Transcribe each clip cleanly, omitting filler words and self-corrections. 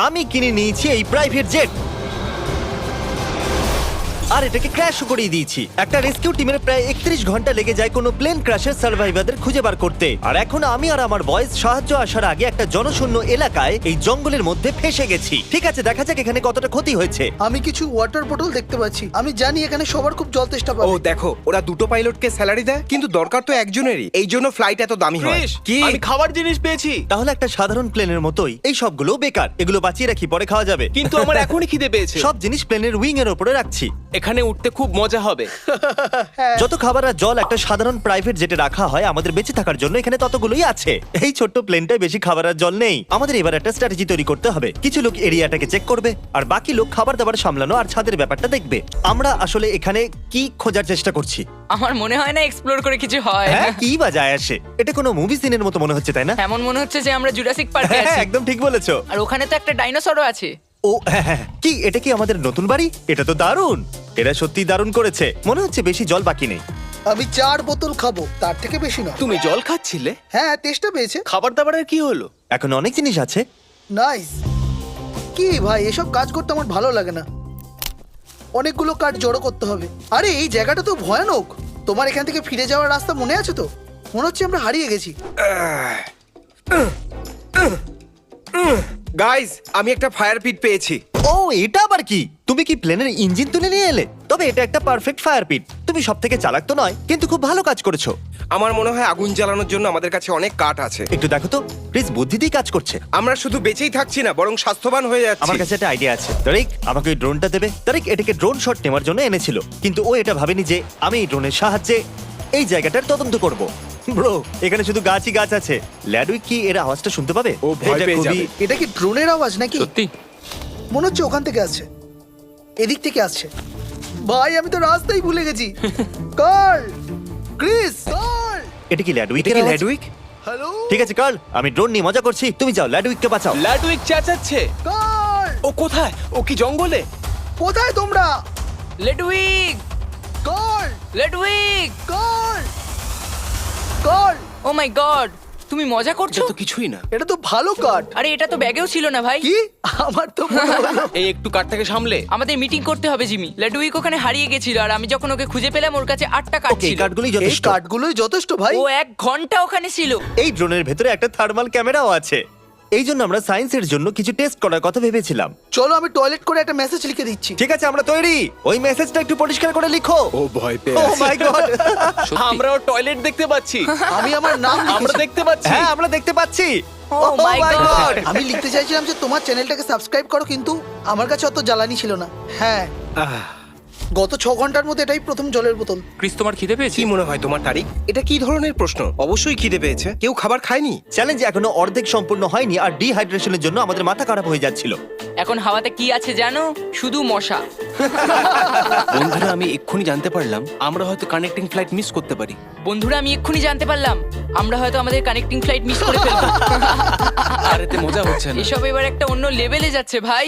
আমি কিনে নিয়েছি এই প্রাইভেট জেট আর এটাকে ক্র্যাশও করিয়ে দিয়েছি। একটা রেস্কিউ টিমের প্রায় 31 ঘন্টা লেগে যায় কোনো প্লেন ক্র্যাশের সার্ভাইভারদের খুঁজে বার করতে। আর এখন আমি আর আমার বয়েজ সাহায্য আসার আগে একটা জনশূন্য এলাকায় এই জঙ্গলের মধ্যে ফেসে গেছি। ঠিক আছে, দেখা যাক এখানে কতটা ক্ষতি হয়েছে। আমি কিছু ওয়াটার বোতল দেখতে পাচ্ছি। আমি জানি এখানে সবার খুব জল তেষ্টা ও পাবে। দেখো, ওরা দুটো পাইলটকে স্যালারি দেয়, কিন্তু দরকার তো একজনেরই। এই জন্য ফ্লাইট এত দামি হয়। ক্রিস, কি? আমি খাবার জিনিস পেয়েছি, তাহলে একটা সাধারণ প্লেনের মতোই এই সবগুলো বেকার। এগুলো বাঁচিয়ে রাখি, পরে খাওয়া যাবে। কিন্তু আমার এখনই খিদে পেয়েছে। সব জিনিস প্লেনের উইং এর উপরে রাখছি। এখানে উঠতে খুব মজা হবে। যত খাবার আর জল একটা সাধারণ প্রাইভেট জেটে রাখা হয় আমাদের বেঁচে থাকার জন্য, এখানে ততগুলোই আছে। এই ছোট্ট প্লেনটায় বেশি খাবার আর জল নেই। আমাদের এবার একটা স্ট্র্যাটেজি তৈরি করতে হবে। কিছু লোক এরিয়াটাকে চেক করবে আর বাকি লোক খাবার দাবার সামলানো আর ছাদের ব্যাপারটা দেখবে। আমরা আসলে এখানে কি খোঁজার চেষ্টা করছি? আমার মনে হয় না এক্সপ্লোর করে কিছু হয়। হ্যাঁ, কি বা যায় আসে? এটা কোনো মুভি সিনের মতো মনে হচ্ছে, তাই না? এমন মনে হচ্ছে যে আমরা জুরাসিক পার্কে হ্যাঁ, আছি। একদম ঠিক বলেছো। আর ওখানে তো একটা ডাইনোসরও আছে। ও হ্যাঁ হ্যাঁ, কি এটা কি আমাদের নতুন বাড়ি? এটা তো দারুণ। এরা সত্যি দারুণ করেছে। মনে হচ্ছে বেশি জল বাকি নেই। আমি 4 বোতল খাবো, তার থেকে বেশি নয়। তুমি জল খাচ্ছিলে? হ্যাঁ, তেষ্টা পেয়েছে। খাবার দাবারের কি হলো? এখন অনেক জিনিস আছে। নাইস। কি ভাই, এসব কাজ করতে আমার ভালো লাগে না। অনেকগুলো কাঠ জড়ো করতে হবে। আরে এই জায়গাটা তো ভয়ানক। তোমার এখান থেকে ফিরে যাওয়ার রাস্তা মনে আছে তো? মনে হচ্ছে আমরা হারিয়ে গেছি। গাইস, আমি একটা ফায়ার পিট পেয়েছি। ও, এটা আবার কি? তুমি কি প্লেনের ইঞ্জিন তুলে নিয়ে এলে? তবে এটা একটা পারফেক্ট ফায়ার পিট। তুমি সব থেকে চালাক তো নয়, কিন্তু খুব ভালো কাজ করেছো। আমার মনে হয় আগুন জ্বালানোর জন্য আমাদের কাছে অনেক কাঠ আছে। একটু দেখো তো, প্লিজ বুদ্ধি দিয়ে কাজ করছে। আমরা শুধু বেঁচেই থাকছি না, বরং স্বাস্থ্যবান হয়ে যাচ্ছি। আমার কাছে একটা আইডিয়া আছে। তারিক, আমাকে ওই ড্রোনটা দেবে। তারিক এটাকে ড্রোন শট নেওয়ার জন্য এনেছিল, কিন্তু ও এটা ভাবেনি যে আমি এই ড্রোনের সাহায্যে এই জায়গাটার তদন্ত করব। ব্রো, এখানে শুধু গাছই গাছ আছে। ল্যাডউইক কি এর আওয়াজটা শুনতে পাবে? ও ভয় এটা পেয়ে খুবই- যাবে। এটা কি ড্রোনের আওয়াজ নাকি? সত্যি? মনে হচ্ছে ওখান থেকে আসছে, এদিক থেকে আসছে। ভাই, আমি তো রাস্তাই ভুলে গেছি। কার্ল, ক্রিস, কার্ল, এটা কি ল্যাডউইক? এটা কি ল্যাডউইক? হ্যালো ঠিক আছে কার্ল, আমি ড্রোন নিয়ে মজা করছি। তুমি যাও, ল্যাডউইককে বাঁচাও। ল্যাডউইক চেঁচাচ্ছে। কার্ল, ও কোথায়? ও কি জঙ্গলে? কোথায় তোমরা? লেডউইক, কার্ল, লেডউইক, কার্ল, কার্ল, ও মাই গড, তুমি মজা করছো? এটা তো কিছুই না। এটা তো ভালো কাঠ। আরে এটা তো ব্যাগেও ছিল না ভাই। কি? আমার তো মনে হলো এই একটু কাঠটাকে সামলে। আমাদের মিটিং করতে হবে জিমি। লেডউইক ওখানে হারিয়ে গেছিল আর আমি যখন ওকে খুঁজে পেলাম ওর কাছে 8টা কাঠ ওকে, এই ছিল। কাঠগুলোই এই যথেষ্ট। কাঠগুলোই যথেষ্ট ভাই। ও 1 ঘন্টা ওখানে ছিল। এই ড্রোনের ভেতরে একটা থার্মাল ক্যামেরাও আছে। এই জন্য আমরা সায়েন্সের জন্য কিছু টেস্ট করার কথা ভেবেছিলাম। চলো আমি টয়লেট করে একটা মেসেজ লিখে দিচ্ছি। ঠিক আছে, আমরা তৈরি। ওই মেসেজটা একটু পরিষ্কার করে লিখো। ও ভয় পেয়ে ও আছে। মাই গড। আমরাও টয়লেট দেখতে পাচ্ছি। আমি আমার নাম আমরা লিখেছি। দেখতে পাচ্ছি। হ্যাঁ, আমরা দেখতে পাচ্ছি। Oh my God! আমি লিখতে চাইছিলাম যে তোমার চ্যানেলটাকে সাবস্ক্রাইব করো, কিন্তু আমার কাছে অত জ্বালানি ছিল না। হ্যাঁ, গত 6 ঘন্টার মধ্যে এটাই প্রথম জলের বোতল। ক্রিস, তোমার খিদে পেয়েছে? কি মনে হয় তোমার, তারিক? এটা কি ধরনের প্রশ্ন? অবশ্যই খিদে পেয়েছে। কেউ খাবার খায়নি? চ্যালেঞ্জ এখনো অর্ধেক সম্পূর্ণ হয়নি আর ডিহাইড্রেশনের জন্য আমাদের মাথা খারাপ হয়ে যাচ্ছিল। এখন হাওয়াতে কি আছে জানো? শুধু মশা। বন্ধুরা, আমি এক্ষুনি জানতে পারলাম আমরা হয়তো কানেক্টিং ফ্লাইট মিস করতে পারি। বন্ধুরা, আমি এক্ষুনি জানতে পারলাম আমরা হয়তো আমাদের কানেক্টিং ফ্লাইট মিস করে ফেলবো। আর এতে মজা হচ্ছে না। এসব এবার একটা অন্য লেভেলে যাচ্ছে ভাই।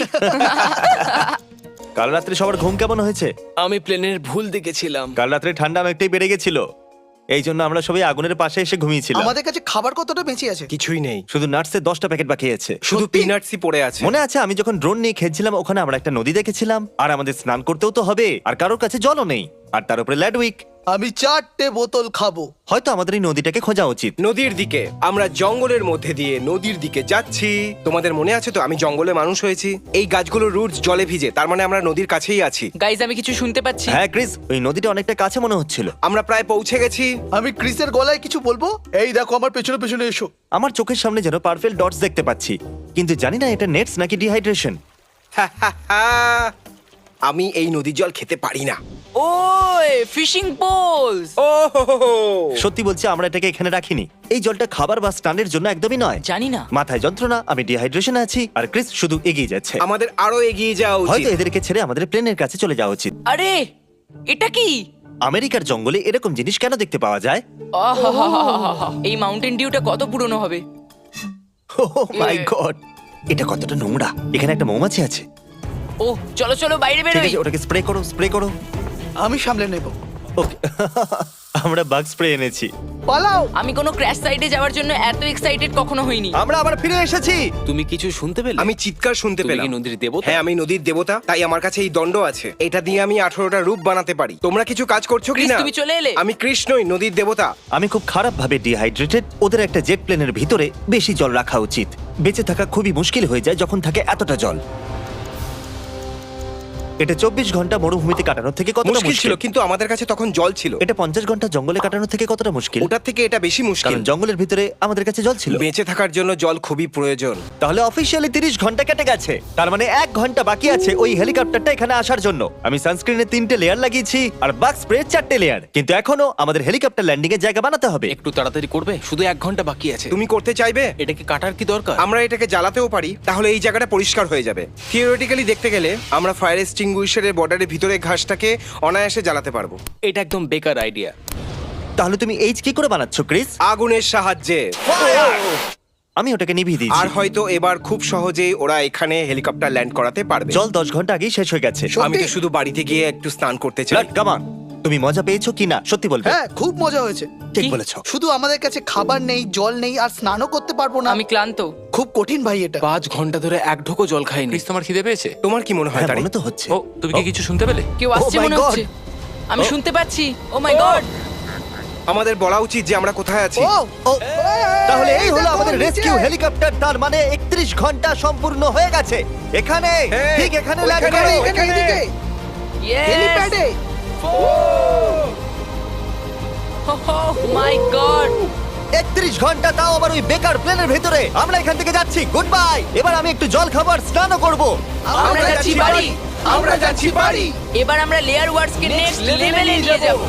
কাল রাত্রে সবার ঘুম কেমন হয়েছে? আমি প্লেনের ভুল দেখেছিলাম। কাল রাত্রে ঠান্ডা অনেকটাই বেড়ে গেছিল। এই জন্য আমরা সবাই আগুনের পাশে এসে ঘুমিয়েছিলাম। আমাদের কাছে খাবার কতটা বেঁচে আছে? কিছুই নেই, শুধু নাটসের 10টা প্যাকেট বাকি আছে। শুধু সত্যি? পিনাটসই পড়ে আছে। মনে আছে আমি যখন ড্রোন নিয়ে খেলছিলাম, ওখানে আমরা একটা নদী দেখেছিলাম আর আমাদের স্নান করতেও তো হবে, আর কারোর কাছে জলও নেই, আর তার উপরে ল্যাডউইক। আমি 4টে বোতল খাবো। হয়তো আমাদের এই নদীটাকে খোঁজা উচিত। নদীর দিকে, আমরা জঙ্গলের মধ্যে দিয়ে নদীর দিকে যাচ্ছি। তোমাদের মনে আছে তো আমি জঙ্গলে মানুষ হয়েছি। এই গাছগুলোর রুটস জলে ভিজে, তার মানে আমরা নদীর কাছেই আছি। গাইজ, আমি কিছু শুনতে পাচ্ছি। হ্যাঁ ক্রিস, ওই নদীটা অনেকটা কাছে মনে হচ্ছিল। আমরা প্রায় পৌঁছে গেছি। আমি ক্রিসের গলায় কিছু বলবো। এই দেখো, আমার পেছনে পেছনে এসো। আমার চোখের সামনে যেন পার্পল ডটস দেখতে পাচ্ছি, কিন্তু জানি না এটা নেটস নাকি ডিহাইড্রেশন। আমি এই নদীর জল খেতে পারি না। ওই ফিশিং পোলস। ও সত্যি বলছি, আমরা এটাকে এখানে রাখিনি। এই জলটা খাবার বা স্নানের জন্য একদমই নয়। জানি না। মাথায় যন্ত্রণা, আমি ডিহাইড্রেশনে আছি, আর ক্রিস শুধু এগিয়ে যাচ্ছে। আমাদের আরো এগিয়ে যাওয়া উচিত। হয়তো এদেরকে ছেড়ে আমাদের প্লেনের কাছে চলে যাওয়া উচিত। আরে এটা কি? আমেরিকার জঙ্গলে এরকম জিনিস কেন দেখতে পাওয়া যায়? আহাহাহাহা। এই মাউন্টেন ডিউটা কত পুরনো হবে? ওহ মাই গড, এটা কতটা নোংরা। এখানে একটা মৌমাছি আছে। ও চলো চলো বাইরে ঠিক বেরোই। আছে, ওটাকে স্প্রে করো, স্প্রে করো। আমি সামলে নেব। ওকে। আমরা বাগ স্প্রে এনেছি। পালাও। আমি কোনো ক্র্যাশ সাইটে যাওয়ার জন্য এত এক্সাইটেড কখনো হইনি। আমরা আবার ফিরে এসেছি। তুমি কিছু শুনতে পেলে? আমি চিৎকার শুনতে তুমি পেলাম। কি নদীর দেবতা? হ্যাঁ, আমি নদীর দেবতা, তাই আমার কাছে এই দণ্ড আছে। এটা দিয়ে আমি 18টা রূপ বানাতে পারি। তোমরা কিছু কাজ করছো ক্রিস, কিনা? তুমি চলে এলে। আমি কৃষ্ণই, নদীর দেবতা। আমি খুব খারাপ ভাবে ডিহাইড্রেটেড। ওদের একটা জেট প্লেনের ভিতরে বেশি জল রাখা উচিত। বেঁচে থাকা খুবই মুশকিল হয়ে যায় যখন থাকে এতটা জল। এটা 24 ঘন্টা মরুভূমিতে কাটানোর থেকে কতটা মুশকিল ছিল, মুশকিল? কিন্তু আমাদের কাছে তখন জল ছিল। এটা 50 ঘন্টা জঙ্গলে কাটানোর থেকে কতটা মুশকিল? ওটার থেকে এটা বেশি মুশকিল। কারণ জঙ্গলের ভিতরে আমাদের কাছে জল ছিল। বেঁচে থাকার জন্য জল খুবই প্রয়োজন। তাহলে অফিসিয়ালি 30 ঘন্টা কেটে গেছে। তার মানে 1 ঘন্টা বাকি আছে ওই হেলিকপ্টারটা এখানে আসার জন্য। আমি সানস্ক্রিনে 3টে লেয়ার লাগিয়েছি আর বাগ স্প্রে 4টে লেয়ার। কিন্তু এখনো আমাদের হেলিকপ্টার ল্যান্ডিং এর জায়গা বানাতে হবে। একটু তাড়াতাড়ি করবে, শুধু 1 ঘন্টা বাকি আছে। তুমি করতে চাইবে? এটাকে কাটার কি দরকার? আমরা এটাকে জ্বালাতেও পারি, তাহলে এই জায়গাটা পরিষ্কার হয়ে যাবে। থিওরিটিক্যালি দেখতে গেলে আমরা ফায়ার এক্সটিংগুইশারের বর্ডারের ভিতরে ঘাসটাকে অনায়াসে জ্বালাতে পারবো। এটা একদম বেকার আইডিয়া। তাহলে তুমি এইচ কি করে বানাচ্ছ ক্রিস? আগুনের সাহায্যে। আমি ওটাকে নিভিয়ে আর দিয়েছি। হয়তো এবার খুব সহজেই ওরা এখানে হেলিকপ্টার ল্যান্ড করাতে পারবে। জল 10 ঘন্টা আগেই শেষ হয়ে গেছে। আমি তো শুধু বাড়িতে গিয়ে একটু স্নান করতে চাই। কাম অন, তুমি মজা পেয়েছো কিনা সত্যি বলবে? হ্যাঁ, খুব মজা হয়েছে। ঠিক কি? বলেছো। শুধু আমাদের কাছে খাবার নেই, জল নেই, আর স্নানও করতে পারবো না। আমি ক্লান্ত। খুব কঠিন ভাই এটা। 5 ঘন্টা ধরে এক ঢোকো জল খাইনি। ক্রিস, তোমার খিদে পেয়েছে? তোমার কি মনে হয় হ্যাঁ, তারি? মনে তো হচ্ছে। ও, তুমি কি কিছু শুনতে পেলে? কেউ আসছে Oh my মনে God! হচ্ছে। আমি শুনতে পাচ্ছি। ও মাই গড। আমাদের বলা উচিত যে আমরা কোথায় আছি। ও ও, তাহলে এই হলো দেখো, আমাদের নিচে। Rescue helicopter. তার মানে 31 ঘন্টা সম্পূর্ণ হয়ে গেছে। এখানে হ্যাঁ, ঠিক এখানে ওইখানে, ল্যান্ড করো। এখানে, এদিকে, ইয়েস। হেলিপ্যাডে। ও মাই গড। 31 ঘন্টা, তাও আবার ওই বেকার প্লেনের ভিতরে। আমরা এখান থেকে যাচ্ছি, গুড বাই। এবার আমি একটু জল খাবার স্নানও করব। আমরা যাচ্ছি বাড়ি। আমরা যাচ্ছি বাড়ি। এবার আমরা লেয়ার ওয়ার্ডস কে নেক্সট লেভেলে নিয়ে যাব।